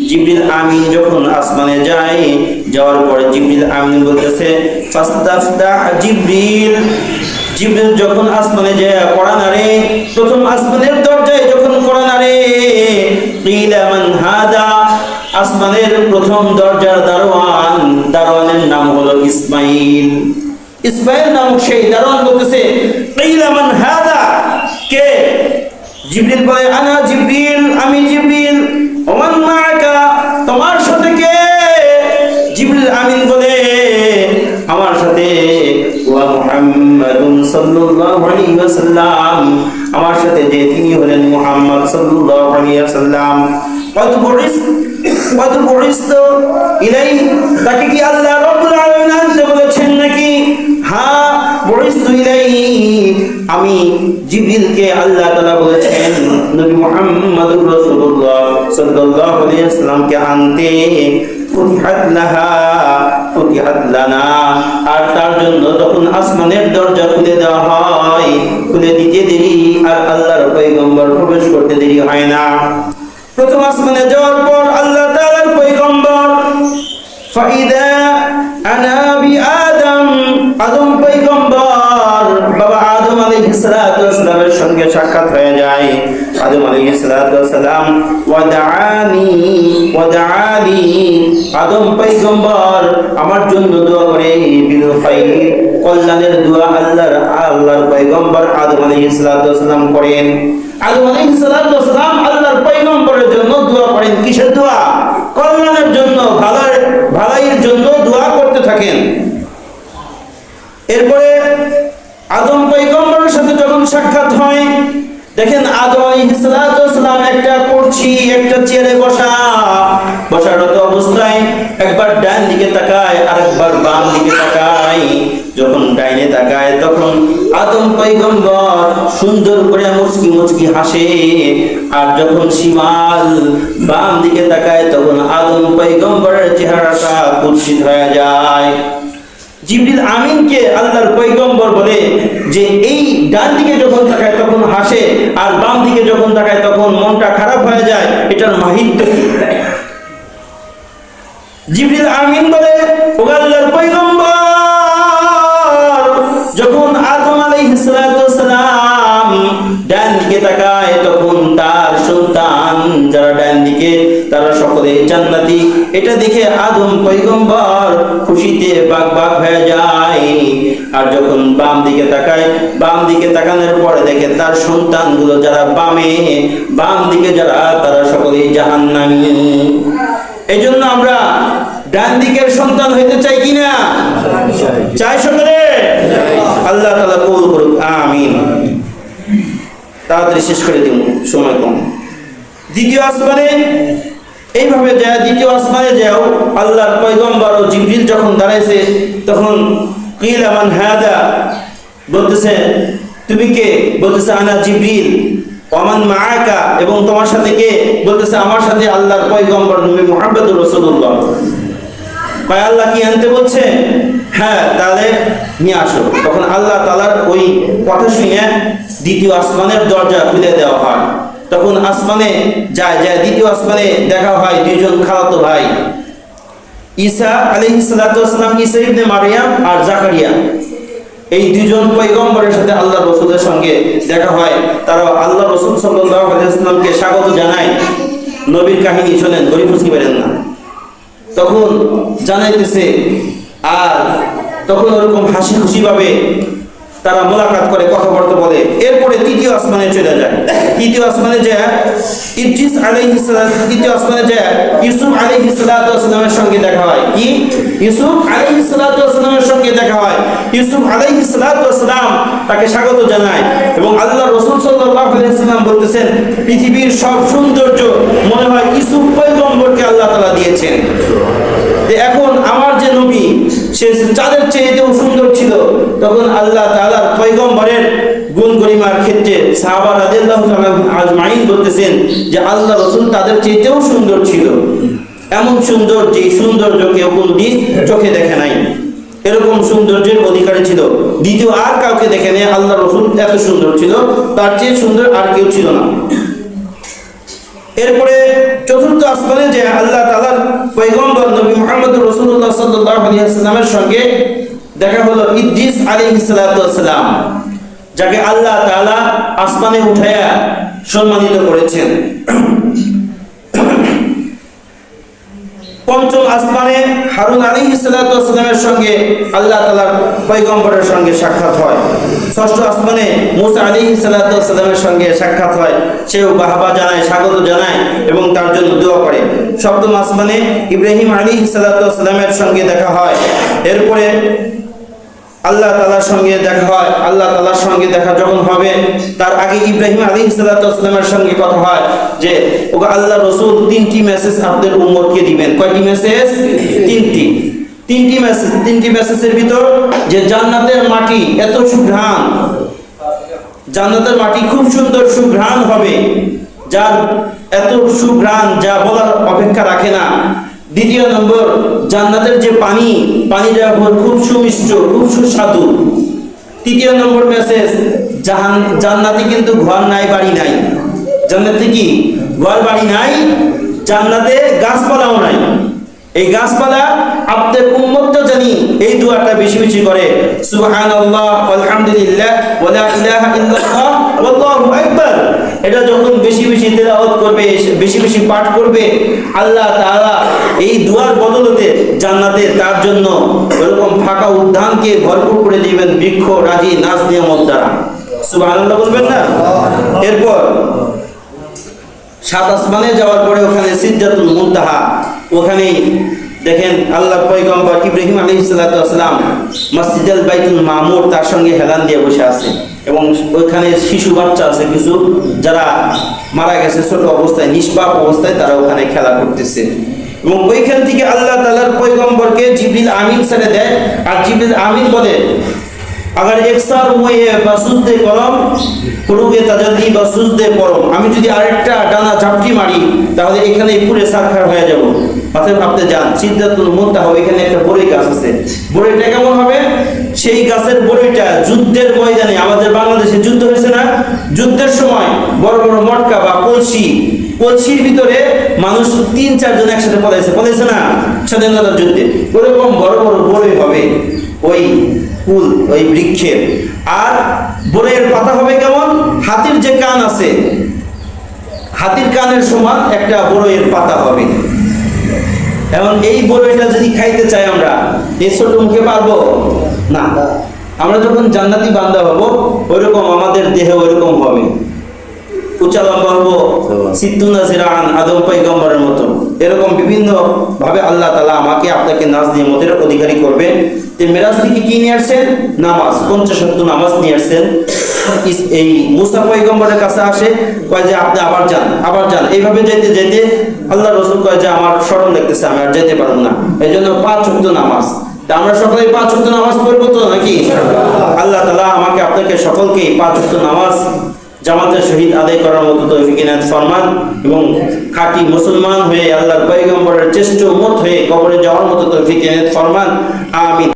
জিবরিল আমিন যখন আসমানে যায়, যাওয়ার পরে জিবরিল আমিন বলতেছে ফাস্তাফতাহ জিবরিল। জিবরিল যখন আসমানে যায় কড়া নাড়ে, প্রথম আসমানের দরজায় যখন কড়া নাড়ে, কিলা মান হাদা, আসমানের প্রথম দরজার দারোয়ানের নাম হলো ইসমাইল। ইসমাইল নামক সেই দারোয়ান বলতেছে কিলা মান হাদা, কে? জিবরিল বলে আনা জিবরিল, আমি জিবরিল। ওমান মাআকা, তোমার সাথে কে? জিবরিল আমিন বলে আমার সাথে ওয়া মুহাম্মাদুন সাল্লাল্লাহু আলাইহি ওয়াসাল্লাম, আমার সাথে যে তিনি হলেন মুহাম্মদ সাল্লাল্লাহু আলাইহি ওয়াসাল্লাম। কত বুইসতু ইলাই, তাকে কি আল্লাহ রাব্বুল আলামিন আনতে বলেছেন নাকি? হ্যাঁ, বুইসতু ইলাই, আমি জিবরিলকে আল্লাহ তাআলা বলেছেন নবী মুহাম্মদুর রাসূলুল্লাহ সাল্লাল্লাহু আলাইহি ওয়াসাল্লামকে আনতে। ফুতিহাত লানা, আর তার জন্য তখন আসমানের দরজা খুলে দেওয়া হয়, খুলে দিতে দেরি আর আল্লাহর পয়গম্বর প্রবেশ করতে দেরি হয় না। প্রথম আসমানে যাওয়ার পর আল্লাহ তাআলার পয়গম্বর ফাইদা আনা বিআদম, আদম পয়গম্বর বাবা আদম আলাইহিস সালাতু ওয়াস সালামের সঙ্গে সাক্ষাৎ হয়ে যায়। আদম আলাইহিস সালাতু ওয়াস সালাম ওয়াদাআনি, আদম পয়গম্বর আমার জন্য দোয়া করে, বিল খাইর, কল্যাণের দোয়া আল্লাহর পয়গম্বর আদম আলাইহিস সালাতু ওয়াস সালাম করেন। আদম আলাইহিস সালাতু ওয়াস সালাম আল্লাহর পয়গম্বরের জন্য দোয়া করেন। কিসের দোয়া? কল্যাণের জন্য, ভালাইয়ের জন্য দোয়া করতে থাকেন। এরপরে আদম পয়গম্বরের সাথে যখন সাক্ষাৎ হয়, দেখেন আদম আলাইহিস সালাতু ওয়াস সালাম একটা চেয়ারে বসারত অবস্থায় একবার ডান দিকে তাকায় আর একবার বাম দিকে তাকায়। যখন ডাইনে তাকায় তখন আদম পয়গম্বর সুন্দর করে মুচকি হাসে, আর যখন শিমাল বাম দিকে তাকায় তখন আদম পয়গম্বরের চেহারাটা কুৎসিত হয়ে যায়। জিবরিল আমিনকে আল্লাহর পয়গম্বর বলে যে এই ডান দিকে যখন তাকায় তখন হাসে, আর বাম দিকে যখন তাকায় তখন মনটা খারাপ হয়ে যায়, এটার মাহিত্য কি? জিবরিল আমিন বলে ও আল্লাহর পয়গম্বর, যখন আদম আলাইহিস সালাতু ওয়াস সালাম ডান দিকে তাকায় তখন তার সন্তান যারা ডান দিকে তারা সকলে জান্নাতি, এটা দেখে আদম পয়গম্বর খুশিতে বাগ হয়ে যায়। আর যখন বাম দিকে তাকায়, বাম দিকে তাকানোর পরে দেখে তার সন্তানগুলো যারা বাম দিকে যারা তারা সকলেই জাহান্নামী। এই জন্য আমরা ডান দিকের সন্তান হইতে চাই কিনা? চাই সকলে? আল্লাহ তাআলা কবুল করুক, আমিন। তাড়াতাড়ি শেষ করে দিন, সময় কম। দ্বিতীয় আসমানে এইভাবে যায়, দ্বিতীয় আসমানে যাও, আল্লাহর পয়গম্বর ও জিবরিল যখন দাঁড়াইছে তখন কিলা মান হাদা, বলতেছে তুমি কে? বলতেছে আনা জিবরিল। ওমান মাআকা, এবং তোমার সাথে কে? বলতেছে আমার সাথে আল্লাহর পয়গম্বর নবী মুহাম্মদুর রাসূলুল্লাহ। কয় আল্লাহ কি আনতে বলছে? হ্যাঁ, তাহলে নিয়ে আসো। তখন আল্লাহ তাআলার ওই কথা শুনে দ্বিতীয় আসমানের দরজা খুলে দেওয়া হয়। তখন আসমানে যায় দ্বিতীয় আসমানে দেখা হয় দুইজন খালাতো ভাই, ঈসা আলাইহিস সালাতু ওয়াস সালাম, ঈসা ইবনে মারইয়াম আর জাকারিয়া। এই দুইজন পয়গম্বরের সাথে আল্লাহর রাসূলের সঙ্গে দেখা হয়। তারা আল্লাহর রাসূল সাল্লাল্লাহু আলাইহি ওয়াসাল্লামকে স্বাগত জানায়। নবীর কাহিনী শোনেন, গরিব বুঝতে পারেন না, তখন জানাইতেছে। আর তখন ওরকম হাসি খুশি ভাবে তারা মোলাকাত করে, কথাবার্তা বলে। এরপরে তৃতীয় আসমানে চলে যায়। তৃতীয় আসমানে যায় ইদ্রিস আলাইহিস সালাম, তৃতীয় আসমানে যায় ইউসুফ আলাইহিস সালাতু ওয়াস সালামের সঙ্গে দেখা হয়। কি? ইউসুফ আলাইহিস সালাতু ওয়াস সালামের সঙ্গে দেখা হয়। ইউসুফ আলাইহিস সালাতু ওয়াস সালাম তাকে স্বাগত জানায়, এবং আল্লাহর রাসূল সাল্লাল্লাহু আলাইহি ওয়াসাল্লাম বলতেছেন পৃথিবীর সব সৌন্দর্য মনে হয় ইউসুফ পয়গম্বরকে আল্লাহ তাআলা দিয়েছেন। এখন আমার যে নবী সে চাঁদের চেয়েও সুন্দর ছিল। তখন আল্লাহ তাআলার পয়গম্বরের গুণ গরিমার ক্ষেত্রে সাহাবা রাদিয়াল্লাহু তাআলা আজমাইন বলতেছেন যে আল্লাহ রাসূল তাদের চেয়েও সুন্দর ছিল। এমন সুন্দর যে সৌন্দর্য কেউ কোনদিন চোখে দেখে নাই, এরকম সৌন্দর্যের অধিকারী ছিল। দ্বিতীয় আর কাউকে দেখে নেই আল্লাহ রাসূল এত সুন্দর ছিল, তার চেয়ে সুন্দর আর কেউ ছিল না। এরপরে চতুর্থ আসমানে যে আল্লাহ তাআলার পয়গম্বর নবী মুহাম্মদ রাসূলুল্লাহ সাল্লাল্লাহু আলাইহি ওয়াসাল্লামের সঙ্গে দেখা হলো ইদ্রিস আলাইহিস সালাতু ওয়াসসালাম, যাকে আল্লাহ তাআলা আসমানে উঠায়া সম্মানিত করেছেন। পঞ্চম আসমানে হারুন আলাইহিস সালাতু ওয়াসসালামের সঙ্গে আল্লাহ তাআলার পয়গম্বরের সঙ্গে সাক্ষাৎ হয়। ষষ্ঠ আসমানে মুসা আলাইহিস সালাতু ওয়াসসালামের সঙ্গে সাক্ষাৎ হয়, সেও বাহবা জানায়, স্বাগত জানায় এবং তার জন্য দোয়া করে। সপ্তম আসমানে ইব্রাহিম আলাইহিস সালাতু ওয়াসসালামের সঙ্গে দেখা হয়। এরপরে আল্লাহ তাআলার সঙ্গে দেখা হয়। আল্লাহ তাআলার সঙ্গে দেখা যখন হবে তার আগে ইব্রাহিম আলাইহিস সালাতু ওয়াসসালামের সঙ্গে কথা হয় যে ওগো আল্লাহ রাসূল, তিনটি মেসেজ আপনাদের উম্মতকে দিবেন। কয়টি মেসেজ? তিনটি মেসেজের ভিতর যে জান্নাতের মাটি এত সুঘ্রাণ, জান্নাতের মাটি খুব সুন্দর সুঘ্রাণ হবে, যার এত সুঘ্রাণ যা বলার অপেক্ষা রাখে না। দ্বিতীয় নম্বর, জান্নাতের যে পানিটা খুব সুমিষ্ট, খুব সুস্বাদু। তৃতীয় নম্বর মেসেজ, জান্নাতে কিন্তু ঘর নাই, বাড়ি নাই। জান্নাতে কি ঘর বাড়ি নাই? জান্নাতে গাছপালাও নাই। এই গাছপালা আপনাদের উম্মতটা জানি এই দোয়াটা বেশি বেশি করে, সুবহানাল্লাহ আলহামদুলিল্লাহ ওয়া লা ইলাহা ইল্লাল্লাহ ওয়াল্লাহু আকবার। এটা যখন বেশি বেশি তেলাওয়াত করবে, বেশি বেশি পাঠ করবে, আল্লাহ তাআলা এই দুয়ার বদলতে জান্নাতে তার জন্য এরকম ফাঁকা উদ্যানকে ভরপুর করে দিবেন বৃক্ষ, রাজি, নাজ, নিয়ামত দ্বারা। সুবহানাল্লাহ বলবেন না? এরপর সাত আসমানে যাওয়ার পরে ওখানে সিদরাতুল মুনতাহা, ওখানেই দেখেন আল্লাহ পয়গম্বর ইব্রাহিম আলাইহিস সালাতু ওয়াসসালাম মসজিদুল বাইতুল মামুর তার সঙ্গে হেলান দিয়ে বসে আছে এবং ওইখানে শিশু বাচ্চা আছে কিছু, যারা মারা গেছে ছোট অবস্থায়, নিষ্পাপ অবস্থায়, তারা ওখানে খেলা করতেছে। এবং ওইখান থেকে আল্লাহ তাআলার পয়গম্বরকে জিবরিল আমিন ছেড়ে দেয়, আর জিবরিল আমিন বলে अगर एक सार हुए बसुदे करम कुरुगे ताजल्ली बसुदे परम, আমি যদি আরেকটা ডানা ঝাপটি মারি তাহলে এখানে পুরো সারখার হয়ে যাব। অতএব আপনি যান সিদরাতুল মুনতাহা, এখানে একটা বড়ই গাছ আছে। বড়ইটা কেমন হবে? সেই গাছের বড়ইটা যুদ্ধের ময়দানে, আমাদের বাংলাদেশে যুদ্ধ হয়েছে না, যুদ্ধের সময় বড় বড় মটকা বা কলসির ভিতরে মানুষ 3-4 জন একসাথে পলাইছে না স্বাধীনতার যুদ্ধে, ওরকম বড় বড় বড়ই হবে ওই ফুল, ওই বৃক্ষের। আর বড়ইয়ের পাতা হবে কেমন? হাতির যে কান আছে, হাতির কানের সমান একটা বড়ইয়ের পাতা হবে। এখন এই বড়ইটা যদি খাইতে চাই আমরা, এই ছোট মুখে পারবো না। আমরা যখন জান্নাতি বান্দা হব, ওইরকম আমাদের দেহ ওইরকম হবে, উঁচা লম্বা হবো, সিদ্দুনা জিরান, আদম পয়গম্বরের মতো। এরকম বিভিন্ন ভাবে আল্লাহ তাআলা আমাকে আপনাকে নাজ নিয়ামতের অধিকারী করবে। মেরাজ থেকে কি নিয়ে আসছেন? নামাজ, 50 ওয়াক্ত নামাজ নিয়ে আসছেন। এই মুসা পয়গম্বরের কাছে আসে, কয় যে আপনি আবার যান। এইভাবে যেতে যেতে আল্লাহ রাসূল কয় যে আমার শরম লাগতেছে, আমি আর যেতে পারবো না, এই জন্য 5 ওয়াক্ত নামাজ। আমরা সকলে 5 ওয়াক্ত নামাজ পড়বো তো নাকি? আল্লাহ তাআলা আমাকে আপনাকে সকলকে 5 ওয়াক্ত নামাজ জামাতের সহিত আদায় করার মতো তৌফিক ইনায়াত ফরমান এবং খাঁটি মুসলমান হয়ে আল্লাহর পয়গম্বরের চেষ্ট উম্মত হয়ে কবরে যাওয়ার মতো তৌফিক ইনায়াত ফরমান। আমিন।